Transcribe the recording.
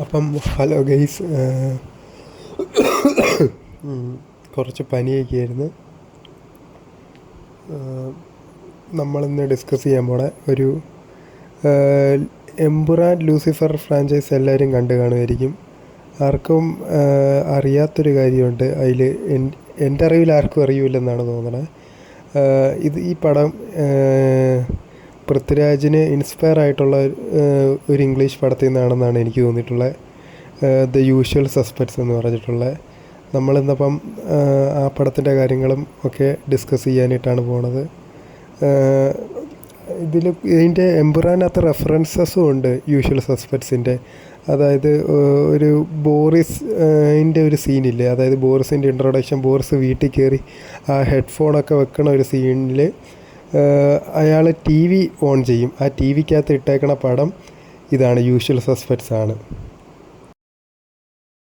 അപ്പം hello guys, കുറച്ച് പനിയൊക്കെയായിരുന്നു. നമ്മളിന്ന് ഡിസ്കസ് ചെയ്യാൻ പോണ ഒരു എമ്പുരാൻ ലൂസിഫർ ഫ്രാഞ്ചൈസ് എല്ലാവരും കണ്ടു കാണുമായിരിക്കും. ആർക്കും അറിയാത്തൊരു കാര്യമുണ്ട് അതിൽ. എൻ്റെ അറിവിൽ ആർക്കും അറിയില്ലെന്നാണ് തോന്നണത്. ഈ പടം പൃഥ്വിരാജിന് ഇൻസ്പയർ ആയിട്ടുള്ള ഒരു ഇംഗ്ലീഷ് പടത്തിൽ നിന്നാണെന്നാണ് എനിക്ക് തോന്നിയിട്ടുള്ളത്. ദ യൂഷ്വൽ സസ്പെക്ട്സ് എന്ന് പറഞ്ഞിട്ടുള്ള. നമ്മളിന്നപ്പം ആ പടത്തിൻ്റെ കാര്യങ്ങളും ഒക്കെ ഡിസ്കസ് ചെയ്യാനായിട്ടാണ് പോണത്. ഇതിൻ്റെ എമ്പുരാനകത്ത് റെഫറൻസസും ഉണ്ട് യൂഷ്വൽ സസ്പെക്ട്സിൻ്റെ. അതായത് ഒരു ബോറിസിൻ്റെ ഒരു സീനില്ലേ, അതായത് ബോറിസിൻ്റെ ഇൻട്രൊഡക്ഷൻ, ബോറിസ് വീട്ടിൽ കയറി ആ ഹെഡ്ഫോണൊക്കെ വെക്കണ ഒരു സീനിൽ അയാൾ ടി വി ഓൺ ചെയ്യും. ആ ടി വിക്കകത്ത് ഇട്ടേക്കണ പടം ഇതാണ്, യൂഷ്വൽ സസ്പെക്ട്സ് ആണ്.